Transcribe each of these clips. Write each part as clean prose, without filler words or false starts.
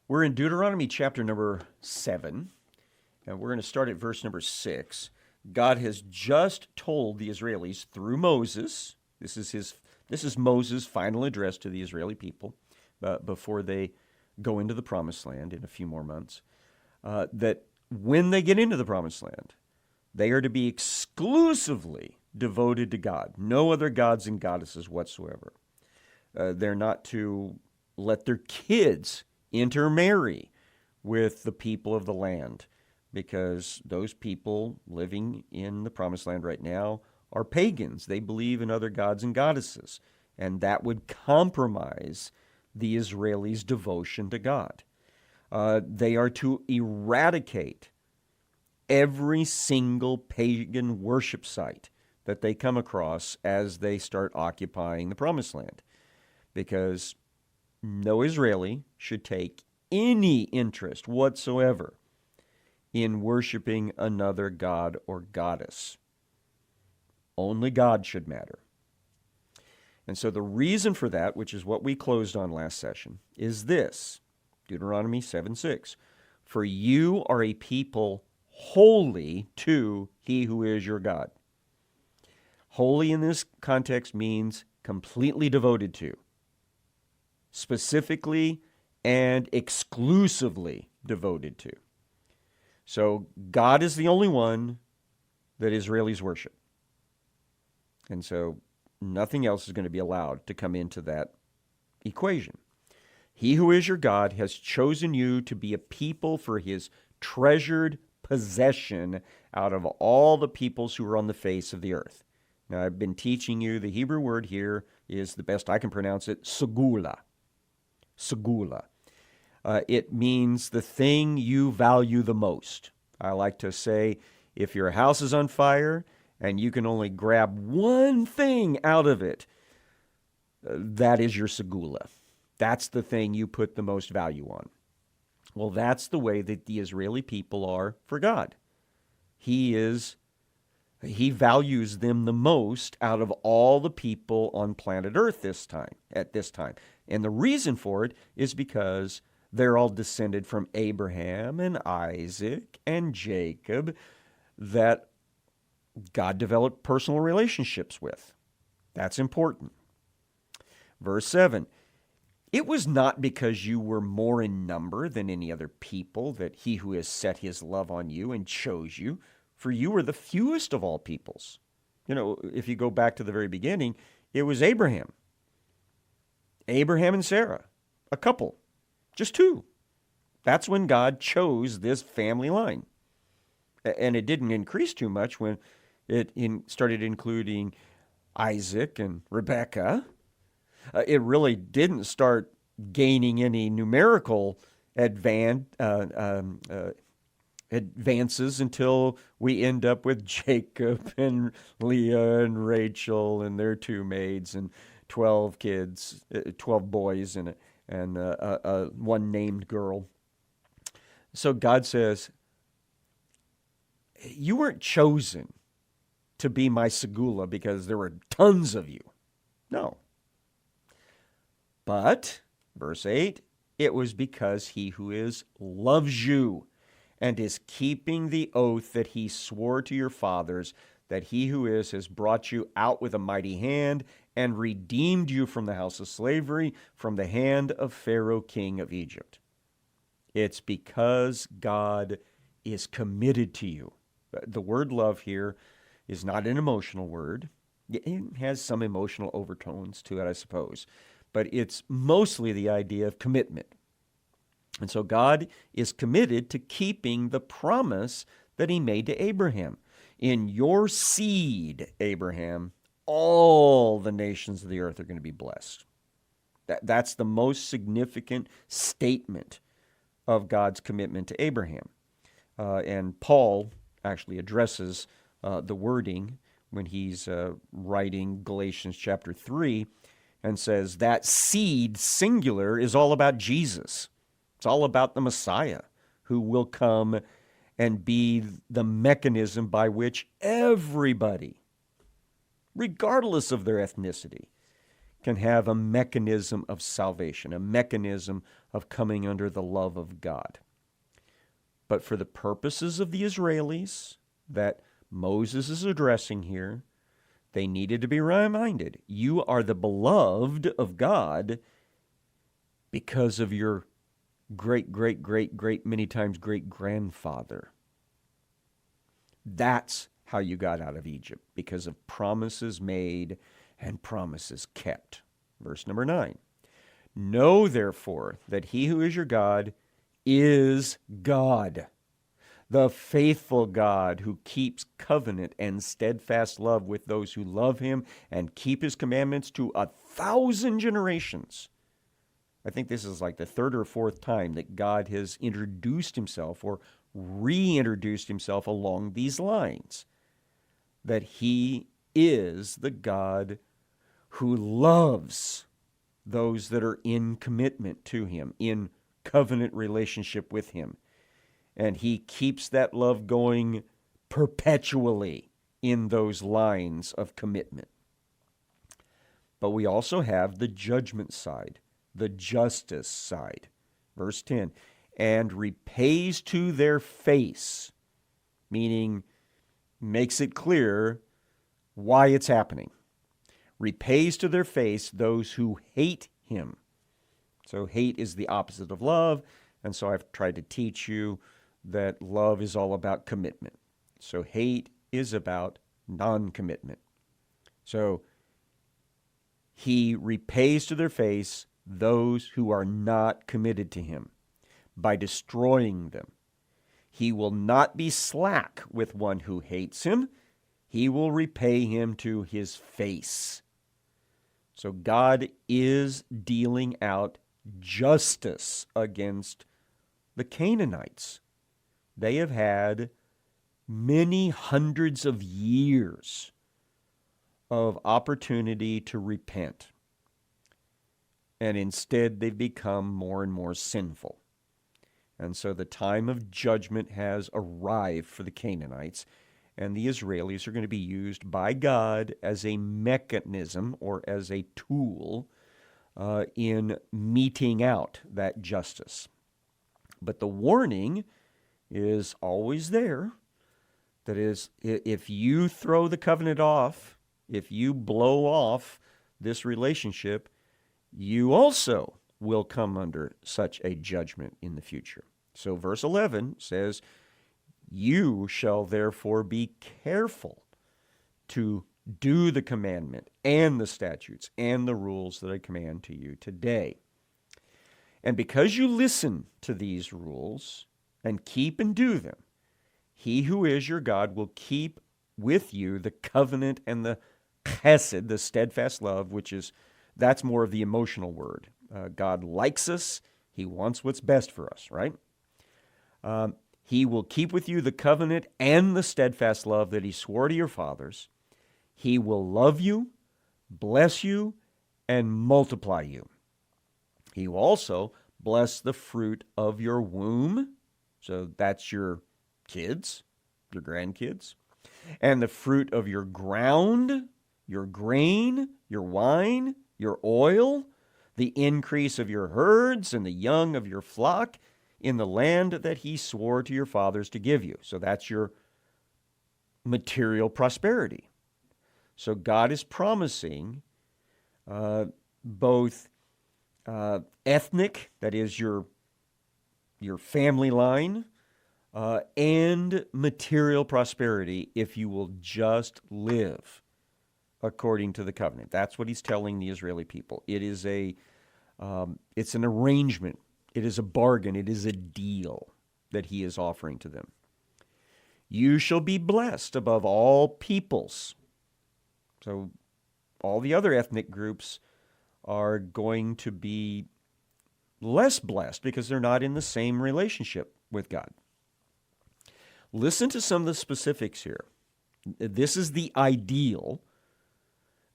We're in Deuteronomy chapter number 7, and we're going to start at verse number 6. God has just told the Israelis through Moses, this is Moses' final address to the Israeli people before they go into the promised land in a few more months, that when they get into the promised land, they are to be exclusively devoted to God, no other gods and goddesses whatsoever. They're not to let their kids intermarry with the people of the land, because those people living in the promised land right now are pagans. They believe in other gods and goddesses, and that would compromise the Israelis' devotion to God. They are to eradicate every single pagan worship site that they come across as they start occupying the promised land, because no Israeli should take any interest whatsoever in worshiping another god or goddess. Only God should matter. And so the reason for that, which is what we closed on last session, is this: Deuteronomy 7:6. For you are a people holy to he who is your God. Holy in this context means completely devoted to, specifically and exclusively devoted to. So God is the only one that Israelis worship. And so nothing else is going to be allowed to come into that equation. He who is your God has chosen you to be a people for his treasured possession out of all the peoples who are on the face of the earth. Now, I've been teaching you the Hebrew word here is, the best I can pronounce it, segula. Segula. It means the thing you value the most. I like to say, if your house is on fire and you can only grab one thing out of it, that is your segula. That's the thing you put the most value on. Well, that's the way that the Israeli people are for God. He values them the most out of all the people on planet Earth at this time. And the reason for it is because they're all descended from Abraham and Isaac and Jacob that God developed personal relationships with. That's important. Verse 7, it was not because you were more in number than any other people that he who has set his love on you and chose you, for you were the fewest of all peoples. You know, if you go back to the very beginning, it was Abraham and Sarah, a couple, just two. That's when God chose this family line. And it didn't increase too much when it started including Isaac and Rebekah. It really didn't start gaining any numerical advances until we end up with Jacob and Leah and Rachel and their two maids and 12 kids, 12 boys and one named girl. So God says, you weren't chosen to be my segula because there were tons of you. No. But, verse 8, it was because he who is loves you and is keeping the oath that he swore to your fathers, that he who is has brought you out with a mighty hand and redeemed you from the house of slavery, from the hand of Pharaoh, king of Egypt. It's because God is committed to you. The word love here is not an emotional word. It has some emotional overtones to it, I suppose. But it's mostly the idea of commitment. And so God is committed to keeping the promise that he made to Abraham. In your seed, Abraham, all the nations of the earth are going to be blessed. That's the most significant statement of God's commitment to Abraham. And Paul actually addresses the wording when he's writing Galatians chapter 3 and says that seed, singular, is all about Jesus. It's all about the Messiah who will come and be the mechanism by which everybody, regardless of their ethnicity, can have a mechanism of salvation, a mechanism of coming under the love of God. But for the purposes of the Israelis that Moses is addressing here, they needed to be reminded, you are the beloved of God because of your great, great, great, great, many times great-grandfather. That's how you got out of Egypt, because of promises made and promises kept. Verse number 9. Know, therefore, that he who is your God is God, the faithful God who keeps covenant and steadfast love with those who love him and keep his commandments to 1,000 generations. I think this is like the third or fourth time that God has introduced himself or reintroduced himself along these lines, that he is the God who loves those that are in commitment to him, in covenant relationship with him. And he keeps that love going perpetually in those lines of commitment. But we also have the judgment side, the justice side. Verse 10, and repays to their face, meaning makes it clear why it's happening. Repays to their face those who hate him. So hate is the opposite of love, and so I've tried to teach you that love is all about commitment. So hate is about non-commitment. So he repays to their face those who are not committed to him by destroying them. He will not be slack with one who hates him. He will repay him to his face. So God is dealing out justice against the Canaanites. They have had many hundreds of years of opportunity to repent. And instead, they've become more and more sinful. And so the time of judgment has arrived for the Canaanites, and the Israelis are going to be used by God as a mechanism or as a tool in meting out that justice. But the warning is always there. That is, if you throw the covenant off, if you blow off this relationship, you also will come under such a judgment in the future. So verse 11 says, you shall therefore be careful to do the commandment and the statutes and the rules that I command to you today. And because you listen to these rules and keep and do them, he who is your God will keep with you the covenant and the chesed, the steadfast love, that's more of the emotional word. God likes us. He wants what's best for us, right? He will keep with you the covenant and the steadfast love that he swore to your fathers. He will love you, bless you, and multiply you. He will also bless the fruit of your womb. So that's your kids, your grandkids. And the fruit of your ground, your grain, your wine, your oil, the increase of your herds and the young of your flock in the land that he swore to your fathers to give you. So that's your material prosperity. So God is promising both ethnic, that is your family line, and material prosperity if you will just live according to the covenant. That's what he's telling the Israeli people. It is it's an arrangement. It is a bargain. It is a deal that he is offering to them. You shall be blessed above all peoples. So all the other ethnic groups are going to be less blessed because they're not in the same relationship with God. Listen to some of the specifics here. This is the ideal.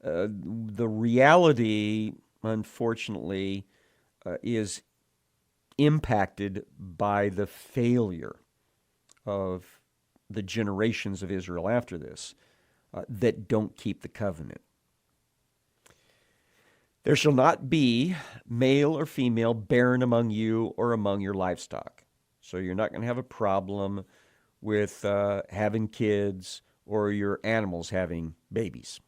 The reality, unfortunately, is impacted by the failure of the generations of Israel after this that don't keep the covenant. There shall not be male or female barren among you or among your livestock. So you're not going to have a problem with having kids or your animals having babies.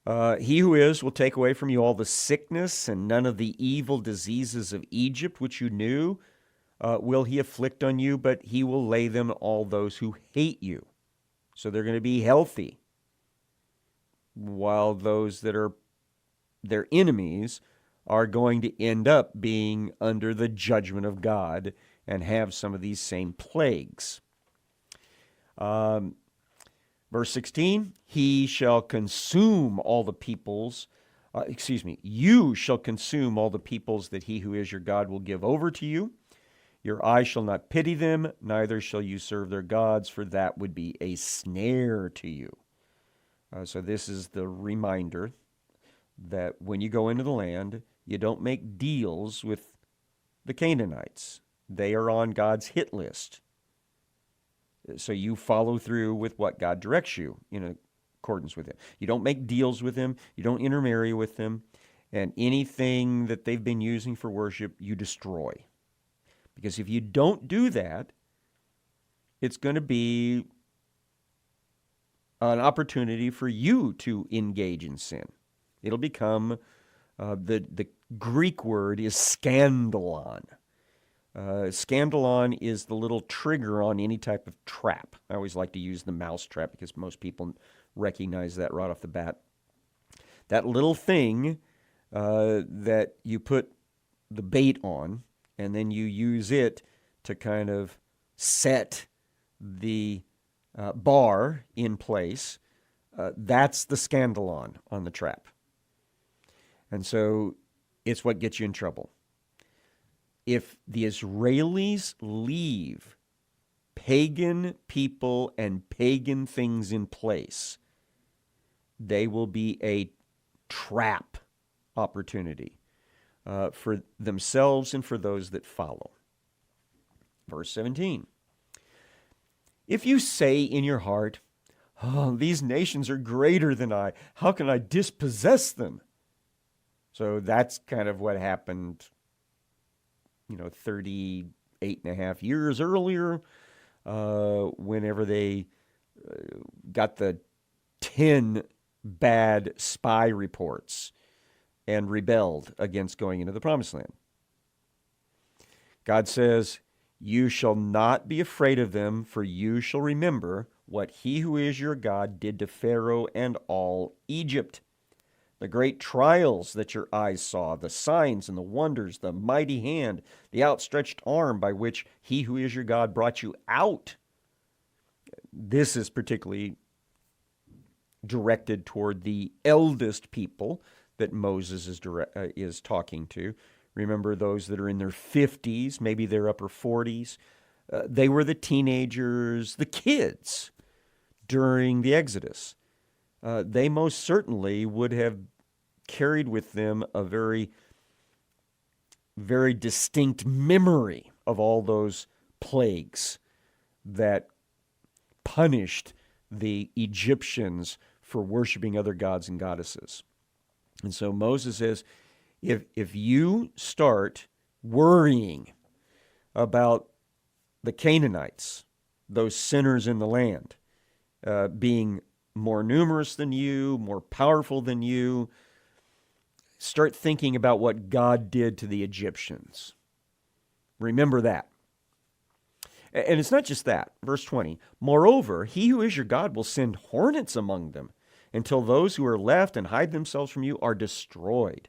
He who is will take away from you all the sickness and none of the evil diseases of Egypt, which you knew, will he afflict on you, but he will lay them on all those who hate you. So they're going to be healthy, while those that are their enemies are going to end up being under the judgment of God and have some of these same plagues. Verse 16, he shall consume all the peoples, you shall consume all the peoples that he who is your God will give over to you. Your eye shall not pity them, neither shall you serve their gods, for that would be a snare to you. So this is the reminder that when you go into the land, you don't make deals with the Canaanites. They are on God's hit list. So you follow through with what God directs you in accordance with it. You don't make deals with them. You don't intermarry with them. And anything that they've been using for worship, you destroy. Because if you don't do that, it's going to be an opportunity for you to engage in sin. It'll become, the Greek word is scandalon. Scandalon is the little trigger on any type of trap. I always like to use the mouse trap because most people recognize that right off the bat. That little thing that you put the bait on, and then you use it to kind of set the bar in place. That's the scandalon on the trap. And so it's what gets you in trouble. If the Israelis leave pagan people and pagan things in place, they will be a trap opportunity for themselves and for those that follow. Verse 17. If you say in your heart, oh, these nations are greater than I, how can I dispossess them? So that's kind of what happened, 38 and a half years earlier, whenever they got the 10 bad spy reports and rebelled against going into the Promised Land. God says, you shall not be afraid of them, for you shall remember what he who is your God did to Pharaoh and all Egypt. The great trials that your eyes saw, the signs and the wonders, the mighty hand, the outstretched arm by which he who is your God brought you out. This is particularly directed toward the eldest people that Moses is talking to. Remember those that are in their 50s, maybe their upper 40s. They were the teenagers, the kids during the Exodus. They most certainly would have carried with them a very, very distinct memory of all those plagues that punished the Egyptians for worshiping other gods and goddesses. And so Moses says, if you start worrying about the Canaanites, those sinners in the land, being more numerous than you, more powerful than you, start thinking about what God did to the Egyptians. Remember that. And it's not just that. Verse 20, moreover, he who is your God will send hornets among them until those who are left and hide themselves from you are destroyed.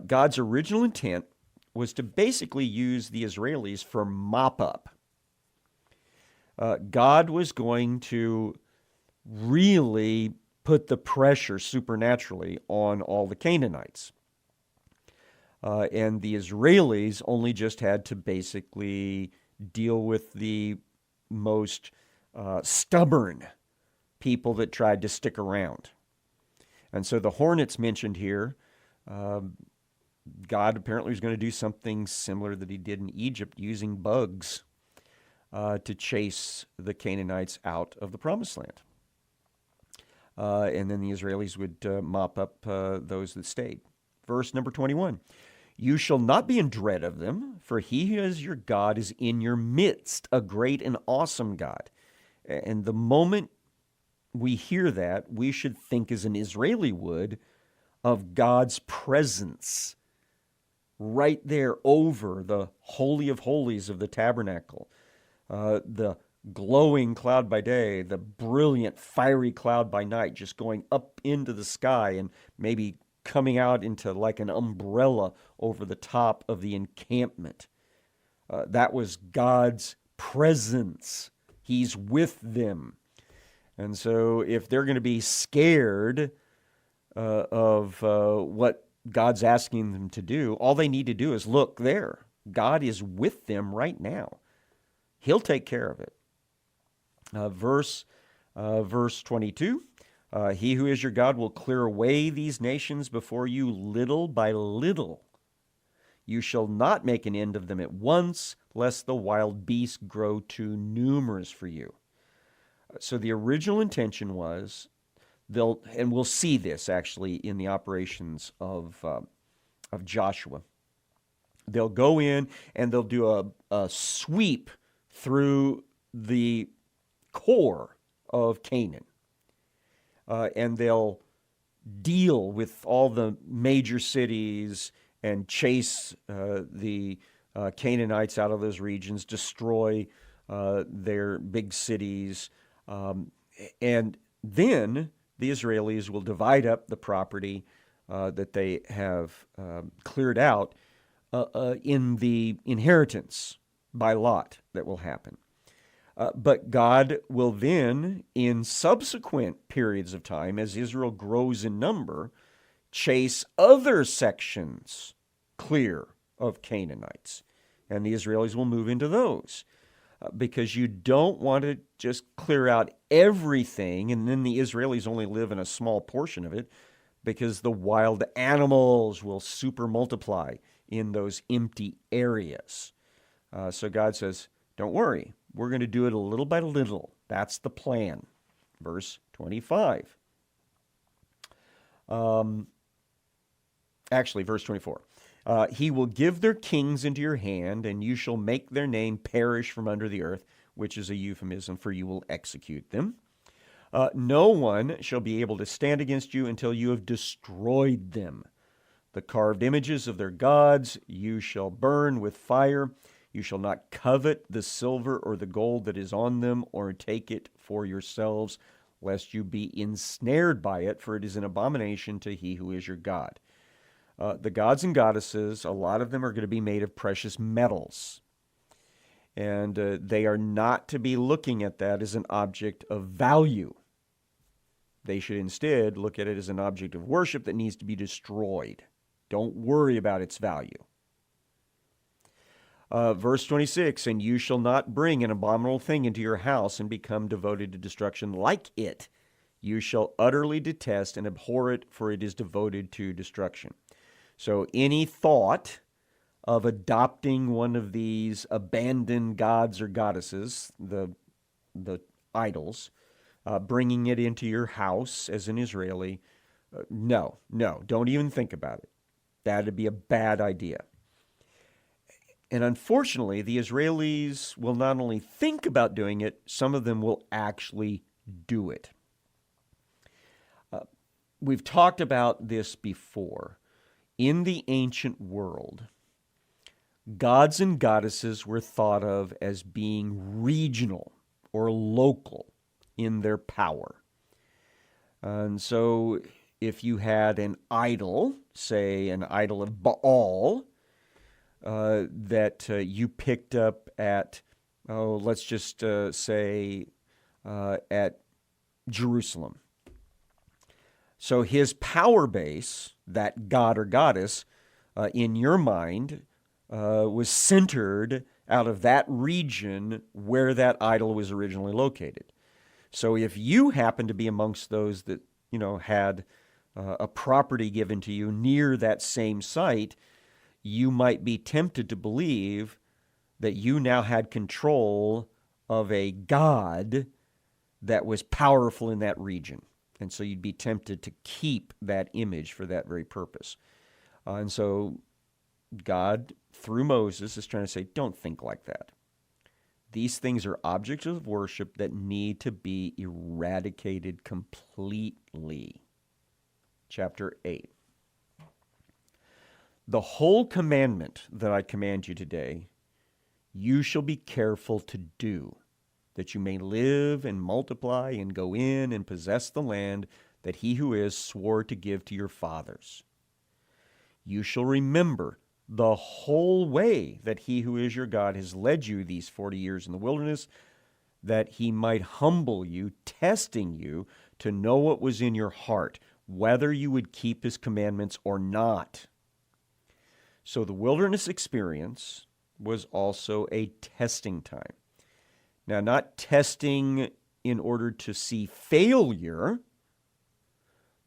God's original intent was to basically use the Israelis for mop-up. God was going to really put the pressure supernaturally on all the Canaanites. And the Israelis only just had to basically deal with the most stubborn people that tried to stick around. And so the hornets mentioned here, God apparently was going to do something similar that he did in Egypt, using bugs to chase the Canaanites out of the Promised Land. and then the Israelis would mop up those that stayed. Verse number 21. You shall not be in dread of them, for he who is your God is in your midst, a great and awesome God. And the moment we hear that, we should think as an Israeli would of God's presence right there over the Holy of Holies of the tabernacle, the glowing cloud by day, the brilliant fiery cloud by night, just going up into the sky and maybe coming out into like an umbrella over the top of the encampment. That was God's presence. He's with them. And so if they're going to be scared of what God's asking them to do, all they need to do is look there. God is with them right now. He'll take care of it. Verse 22, he who is your God will clear away these nations before you little by little. You shall not make an end of them at once, lest the wild beasts grow too numerous for you. So the original intention was, and we'll see this actually in the operations of Joshua. They'll go in and they'll do a sweep through the core of Canaan. And they'll deal with all the major cities and chase the Canaanites out of those regions, destroy their big cities. And then the Israelis will divide up the property that they have cleared out in the inheritance by lot that will happen. But God will then, in subsequent periods of time, as Israel grows in number, chase other sections clear of Canaanites. And the Israelis will move into those. Because you don't want to just clear out everything, and then the Israelis only live in a small portion of it, because the wild animals will super multiply in those empty areas. So God says, don't worry. We're going to do it a little by little. That's the plan. Verse 25. Actually, verse 24. He will give their kings into your hand, and you shall make their name perish from under the earth, which is a euphemism for you will execute them. No one shall be able to stand against you until you have destroyed them. The carved images of their gods you shall burn with fire. You shall not covet the silver or the gold that is on them, or take it for yourselves, lest you be ensnared by it, for it is an abomination to he who is your God. The gods and goddesses, a lot of them are going to be made of precious metals. And they are not to be looking at that as an object of value. They should instead look at it as an object of worship that needs to be destroyed. Don't worry about its value. Verse 26, and you shall not bring an abominable thing into your house and become devoted to destruction like it. You shall utterly detest and abhor it, for it is devoted to destruction. So any thought of adopting one of these abandoned gods or goddesses, the idols, bringing it into your house as an Israeli, no, don't even think about it. That would be a bad idea. And unfortunately, the Israelis will not only think about doing it, some of them will actually do it. We've talked about this before. In the ancient world, gods and goddesses were thought of as being regional or local in their power. And so if you had an idol, say an idol of Baal, that you picked up at, let's just say at Jerusalem. So his power base, that god or goddess, in your mind, was centered out of that region where that idol was originally located. So if you happen to be amongst those that, had a property given to you near that same site, you might be tempted to believe that you now had control of a god that was powerful in that region. And so you'd be tempted to keep that image for that very purpose. And so God, through Moses, is trying to say, don't think like that. These things are objects of worship that need to be eradicated completely. Chapter 8. The whole commandment that I command you today, you shall be careful to do, that you may live and multiply and go in and possess the land that he who is swore to give to your fathers. You shall remember the whole way that he who is your God has led you these 40 years in the wilderness, that he might humble you, testing you to know what was in your heart, whether you would keep his commandments or not. So the wilderness experience was also a testing time. Now, not testing in order to see failure,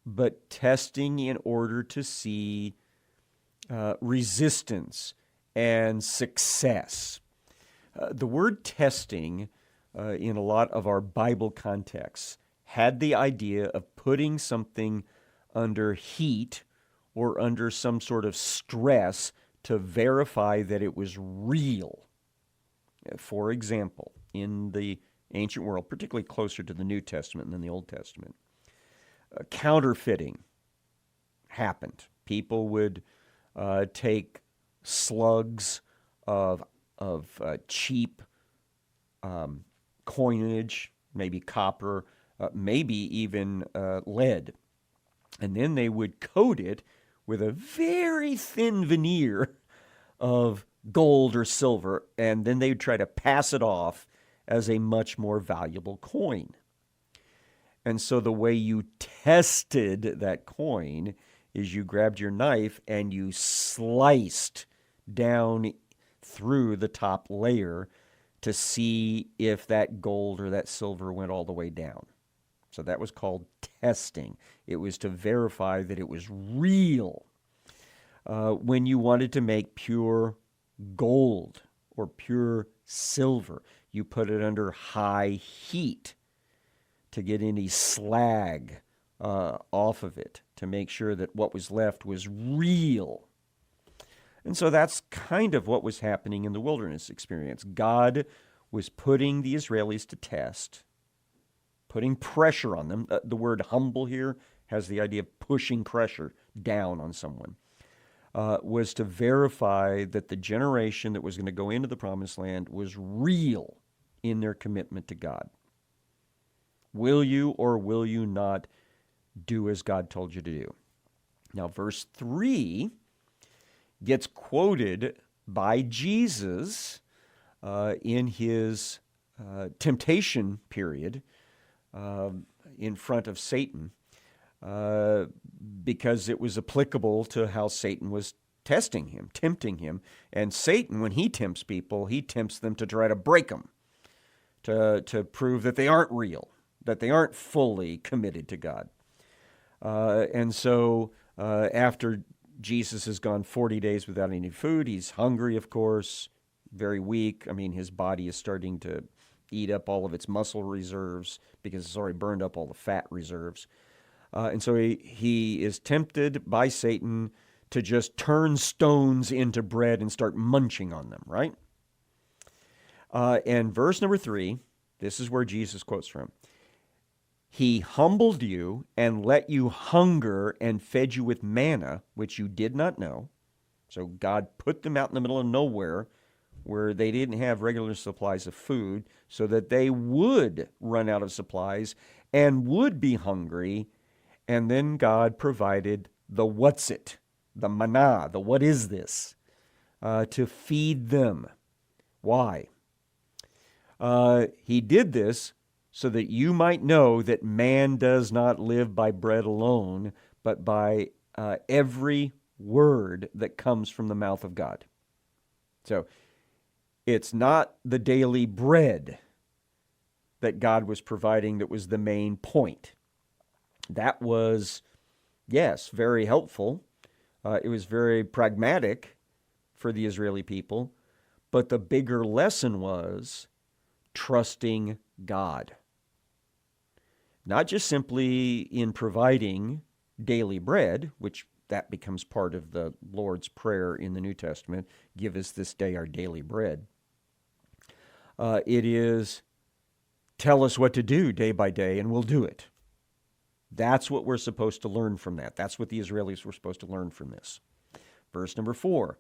but testing in order to see resistance and success. The word testing in a lot of our Bible contexts had the idea of putting something under heat or under some sort of stress to verify that it was real. For example, in the ancient world, particularly closer to the New Testament than the Old Testament, counterfeiting happened. People would take slugs of cheap coinage, maybe copper, maybe even lead, and then they would coat it with a very thin veneer of gold or silver, and then they would try to pass it off as a much more valuable coin. And so the way you tested that coin is you grabbed your knife and you sliced down through the top layer to see if that gold or that silver went all the way down. So that was called testing. It was to verify that it was real. When you wanted to make pure gold or pure silver, you put it under high heat to get any slag off of it, to make sure that what was left was real. And so that's kind of what was happening in the wilderness experience. God was putting the Israelis to test, putting pressure on them. The word humble here has the idea of pushing pressure down on someone. Was to verify that the generation that was going to go into the promised land was real in their commitment to God. Will you or will you not do as God told you to do? Now, verse 3 gets quoted by Jesus in his temptation period in front of Satan because it was applicable to how Satan was testing him, tempting him. And Satan, when he tempts people, he tempts them to try to break them, to prove that they aren't real, that they aren't fully committed to God. And so after Jesus has gone 40 days without any food, he's hungry, of course, very weak. I mean, his body is starting to eat up all of its muscle reserves because it's already burned up all the fat reserves. And so he is tempted by Satan to just turn stones into bread and start munching on them, right? And verse number 3, this is where Jesus quotes from. He humbled you and let you hunger and fed you with manna, which you did not know. So God put them out in the middle of nowhere where they didn't have regular supplies of food so that they would run out of supplies and would be hungry. And then God provided the what's it, the manna, the what is this, to feed them. Why? He did this so that you might know that man does not live by bread alone, but by every word that comes from the mouth of God. So it's not the daily bread that God was providing that was the main point. That was, yes, very helpful. It was very pragmatic for the Israeli people, but the bigger lesson was trusting God. not just simply in providing daily bread, which that becomes part of the Lord's Prayer in the New Testament, give us this day our daily bread. It is tell us what to do day by day and we'll do it. That's what we're supposed to learn from that. That's what the Israelis were supposed to learn from this. Verse number 4,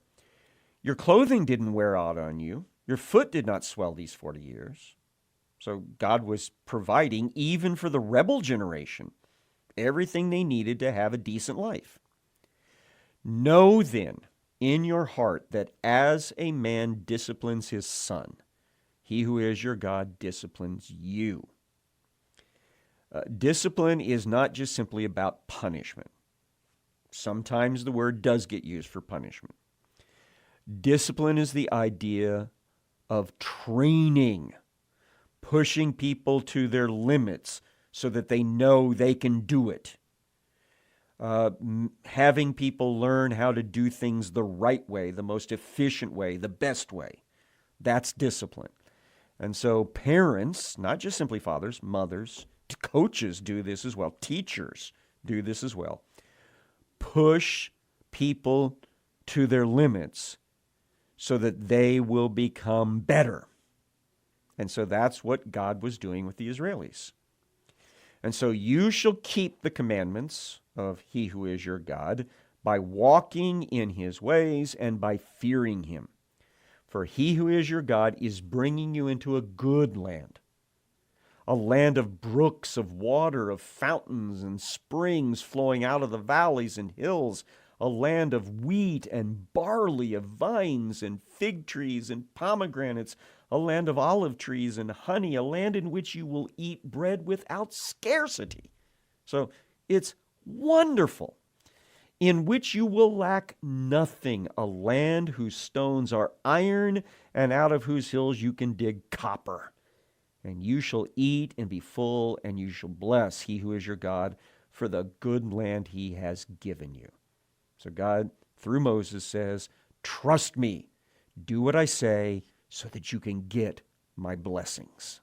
your clothing didn't wear out on you. Your foot did not swell these 40 years. So God was providing, even for the rebel generation, everything they needed to have a decent life. Know then in your heart that as a man disciplines his son, he who is your God disciplines you. Discipline is not just simply about punishment. Sometimes the word does get used for punishment. Discipline is the idea of training, pushing people to their limits so that they know they can do it. Having people learn how to do things the right way, the most efficient way, the best way. That's discipline. And so parents, not just simply fathers, mothers, coaches do this as well. Teachers do this as well. Push people to their limits so that they will become better. And so that's what God was doing with the Israelis. And so you shall keep the commandments of he who is your God by walking in his ways and by fearing him. For he who is your God is bringing you into a good land, a land of brooks of water, of fountains and springs flowing out of the valleys and hills, a land of wheat and barley, of vines and fig trees and pomegranates, a land of olive trees and honey, a land in which you will eat bread without scarcity. So it's wonderful, in which you will lack nothing, a land whose stones are iron and out of whose hills you can dig copper. And you shall eat and be full, and you shall bless he who is your God for the good land he has given you. So God, through Moses, says, trust me, do what I say so that you can get my blessings.